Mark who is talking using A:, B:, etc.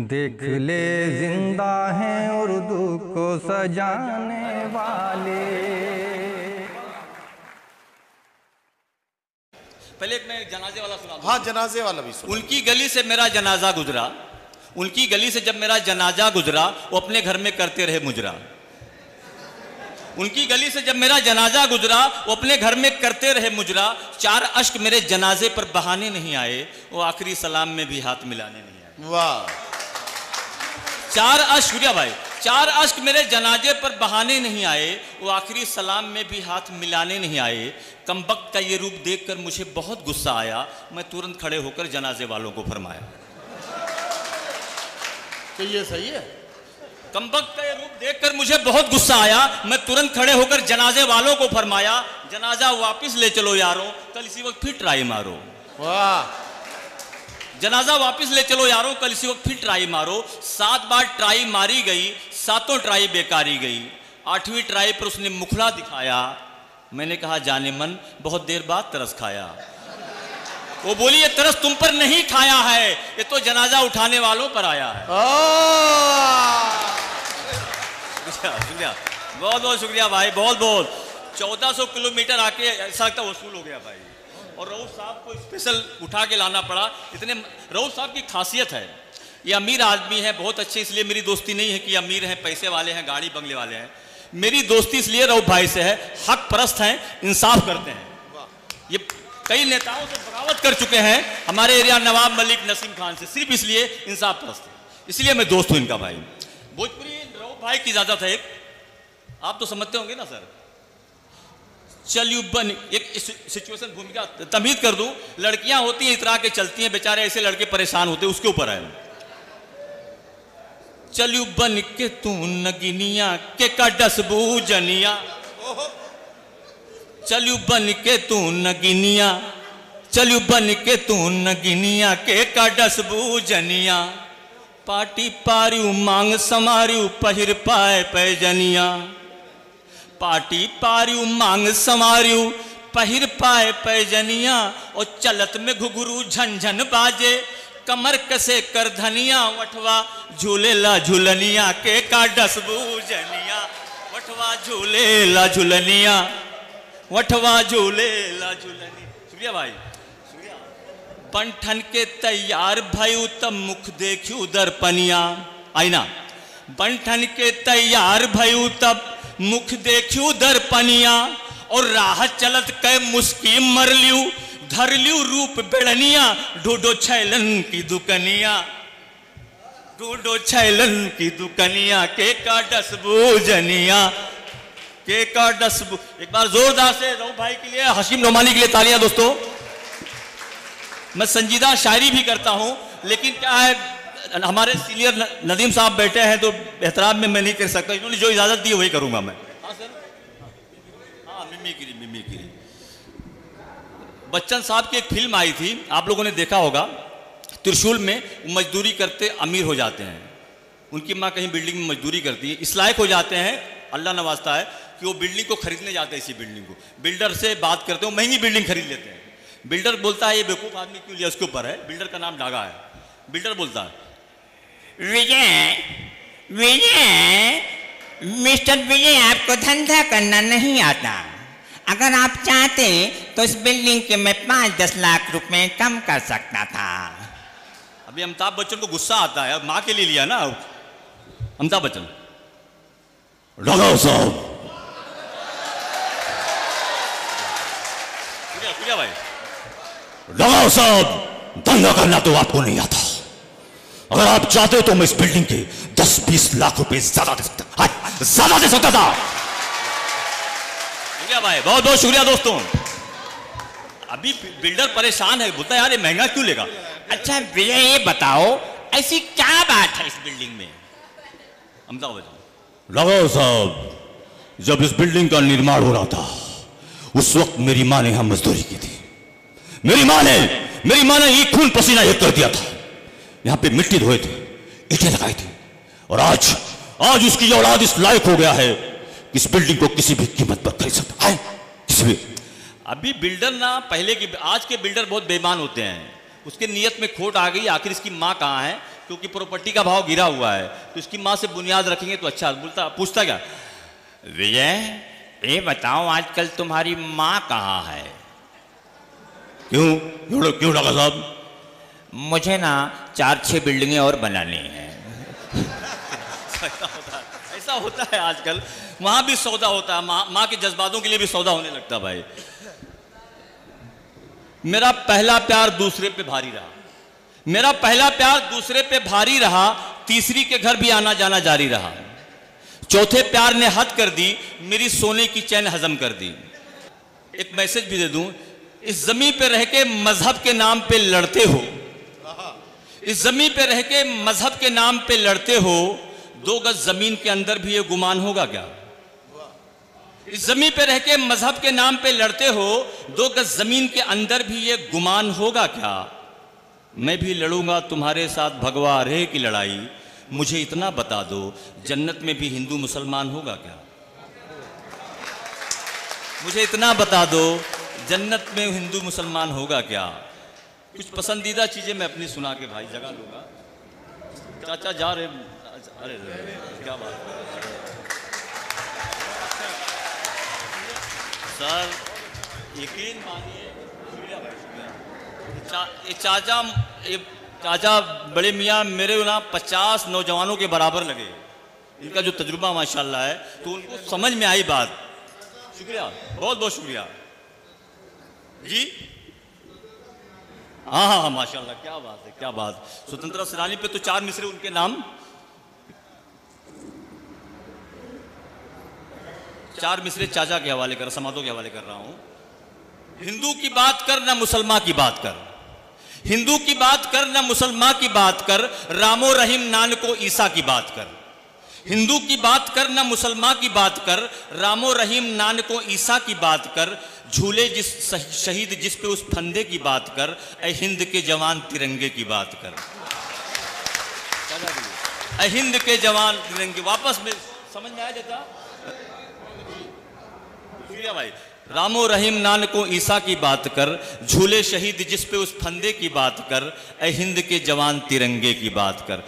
A: देख ले जिंदा हैं उर्दू को सजाने वाले।
B: पहले एक मैं जनाजे वाला सुना।
C: हाँ, जनाजे वाला भी सुना।
B: उनकी गली से मेरा जनाजा गुजरा, उनकी गली से जब मेरा जनाजा गुजरा वो अपने घर में करते रहे मुजरा। उनकी गली से जब मेरा जनाजा गुजरा वो अपने घर में करते रहे मुजरा। 4 अश्क मेरे जनाजे पर बहाने नहीं आए, वो आखिरी सलाम में भी हाथ मिलाने नहीं आए।
C: वाह।
B: 4 अश्क, शुक्रिया भाई, 4 अश्क मेरे जनाजे पर बहाने नहीं आए, वो आखिरी सलाम में भी हाथ मिलाने नहीं आए। कमबख्त का ये रूप देखकर मुझे बहुत गुस्सा आया, मैं तुरंत खड़े होकर जनाजे वालों को फरमाया।
C: तो ये सही है।
B: कमबख्त का ये रूप देखकर मुझे बहुत गुस्सा आया, मैं तुरंत खड़े होकर जनाजे वालों को फरमाया, जनाजा वापस ले चलो यारों, कल इसी वक्त फिर ट्राई मारो।
C: वाह।
B: जनाजा वापस ले चलो यारों, कल इसी वक्त फिर ट्राई मारो। 7 बार ट्राई मारी गई, 7 ट्राई बेकारी गई। 8वीं ट्राई पर उसने मुखड़ा दिखाया। मैंने कहा जाने मन बहुत देर बाद तरस खाया। वो बोली ये तरस तुम पर नहीं खाया है, ये तो जनाजा उठाने वालों पर आया है। शुक्रिया, बहुत बहुत शुक्रिया भाई, बहुत बहुत। 1400 किलोमीटर आके ऐसा लगता वसूल हो गया भाई। और रऊफ साहब को स्पेशल उठा के लाना पड़ा। इतने रऊफ साहब की खासियत है, ये अमीर आदमी है, बहुत अच्छे, इसलिए मेरी दोस्ती नहीं है कि अमीर हैं, पैसे वाले हैं, गाड़ी बंगले वाले हैं। मेरी दोस्ती इसलिए रऊफ भाई से है, हक परस्त हैं, इंसाफ करते हैं। ये कई नेताओं से बगावत कर चुके हैं, हमारे एरिया नवाब मलिक, नसीम खान से, सिर्फ इसलिए इंसाफ परस्त है, इसलिए मैं दोस्त हूं इनका भाई। भोजपुरी रऊफ भाई की इजाजत है, आप तो समझते होंगे ना सर। चलिए बन एक सिचुएशन भूमिका तमीज कर दूं। लड़कियां होती हैं इतरा के चलती हैं, बेचारे ऐसे लड़के परेशान होते हैं, उसके ऊपर है। चलू बन के तू नगिनिया के का डसबू जनिया, चलू बन के तू नगिनिया, चलू बन के तू नगिनिया के का डसबू जनिया। पाटी पारियू मांग समारियू पहिर पाए पैजनिया। पाटी पारियू मांग समारियू पहिर पाए पैजनिया। और चलत में घुघरू झंझन बाजे, कमर कसे कर धनिया। वठवा झूले ला झूलनिया के का डसबू जनिया। वठवा झूले ला झूलनिया, वठवा झूले ला झूलनिया। शुक्रिया भाई, शुक्रिया। बंठन के तैयार भयू तब मुख देखू दर्पनिया। आईना बंठन के तैयार भयू तब मुख देखू दर्पनिया। और राह चलत कै मुस्की मर लियू, धर लियू रूप बेड़निया। ढूंढो छैलन की दुकनिया, ढूंढो छैलन की दुकनिया के का डसबू जनिया, के का डसबू। एक बार जोरदार से रऊफ भाई के लिए, हशीम नोमानी के लिए तालियां दोस्तों। मैं संजीदा शायरी भी करता हूं, लेकिन क्या है हमारे सीनियर नदीम साहब बैठे हैं तो एहतराम में मैं नहीं कर सकता, इन्होंने जो इजाजत दी वही करूंगा मैं। हाँ सर, हाँ मिमिक्री, मिमिक्री। बच्चन साहब की एक फिल्म आई थी, आप लोगों ने देखा होगा, त्रिशूल में मजदूरी करते अमीर हो जाते हैं। उनकी माँ कहीं बिल्डिंग में मजदूरी करती है, इस लायक हो जाते हैं, अल्लाह नवाजता है कि वो बिल्डिंग को खरीदने जाते हैं। इसी बिल्डिंग को बिल्डर से बात करते हो, महंगी बिल्डिंग खरीद लेते हैं। बिल्डर बोलता है ये बेवकूफ़ आदमी क्यों लिया, उसके ऊपर है। बिल्डर का नाम डागा है। बिल्डर बोलता है
D: विजय, विजय, मिस्टर विजय, आपको धंधा करना नहीं आता। अगर आप चाहते तो इस बिल्डिंग के मैं 5-10 लाख रुपए कम कर सकता था।
B: अभी अमिताभ बच्चन को गुस्सा आता है, माँ के लिए लिया ना अमिताभ बच्चन। लगाओ साहब, शुक्रिया भाई।
E: लगाओ साहब, धंधा करना तो आपको नहीं आता। अगर आप चाहते तो मैं इस बिल्डिंग के 10-20 लाख रुपए ज्यादा दे सकता, ज्यादा दे सकता था।
B: शुक्रिया भाई, बहुत बहुत शुक्रिया दोस्तों। अभी बिल्डर परेशान है, बोलता है यार ये महंगा क्यों लेगा।
D: अच्छा विजय ये बताओ ऐसी क्या बात है इस बिल्डिंग में।
B: अमिताभ बच्चन,
E: लगाओ साहब, जब इस बिल्डिंग का निर्माण हो रहा था उस वक्त मेरी मां ने यहां मजदूरी की थी। मेरी मां ने ही खून पसीना एक कर दिया था। यहां पे मिट्टी धोए थे, ईंटें लगाई थी, और आज उसकी औलाद इस लायक हो गया है कि इस बिल्डिंग को किसी भी कीमत पर खरीद सकता है, किसी भी।
B: अभी बिल्डर ना पहले की, आज के बिल्डर बहुत बेईमान होते हैं। उसके नियत में खोट आ गई, आखिर इसकी माँ कहाँ है, क्योंकि प्रॉपर्टी का भाव गिरा हुआ है, तो इसकी माँ से बुनियाद रखेंगे तो अच्छा। पूछता क्या,
D: विजय ये बताओ आजकल तुम्हारी माँ कहाँ है?
E: क्यों डॉक्टर साहब?
D: मुझे ना 4-6 बिल्डिंगें और बनानी हैं।
B: ऐसा होता है आजकल, वहां भी सौदा होता है, माँ के जज्बातों के लिए भी सौदा होने लगता है भाई। मेरा पहला प्यार दूसरे पे भारी रहा, मेरा पहला प्यार दूसरे पे भारी रहा, तीसरी के घर भी आना जाना जारी रहा, चौथे प्यार ने हद कर दी, मेरी सोने की चैन हजम कर दी। एक मैसेज भी दे दूं, इस जमीन पे रह के मजहब के नाम पे लड़ते हो, इस जमीन पे रह के मजहब के नाम पे लड़ते हो, 2 गज जमीन के अंदर भी ये गुमान होगा क्या? इस जमीन पे रह के मजहब के नाम पे लड़ते हो, 2 गज जमीन के अंदर भी ये गुमान होगा क्या? मैं भी लड़ूंगा तुम्हारे साथ भगवा रे की लड़ाई, मुझे इतना बता दो जन्नत में भी हिंदू मुसलमान होगा क्या? मुझे इतना बता दो जन्नत में हिंदू मुसलमान होगा क्या? कुछ पसंदीदा चीजें मैं अपनी सुना के भाई जगह लूंगा। चाचा जा रहे, अरे क्या बात है सर, यकीन मानिए, चाचा बड़े मियाँ मेरे ना 50 नौजवानों के बराबर लगे, इनका जो तजुर्बा माशाल्लाह है, तो उनको समझ में आई बात। शुक्रिया, बहुत बहुत शुक्रिया जी। हाँ, माशाल्लाह, क्या बात है, क्या बात। स्वतंत्रता सेनानी पे तो 4 मिसरे उनके नाम, 4 मिसरे चाचा के हवाले कर, समातों के हवाले कर रहा हूं। हिंदू की बात कर ना मुसलमान की बात कर, हिंदू की बात कर ना मुसलमान की बात कर, रामो रहीम नानको ईसा की बात कर। हिंदू की बात कर ना मुसलमान की बात कर, रामो रहीम नानको ईसा की बात कर, झूले जिस शहीद जिस पे उस फंदे की बात कर, ऐ हिंद के जवान तिरंगे की बात कर। ऐ हिंद के जवान तिरंगे, वापस में समझ में आया देता भाई। रामो रहीम नानको ईसा की बात कर, झूले शहीद जिस पे उस फंदे की बात कर, ऐ हिंद के जवान तिरंगे की बात कर।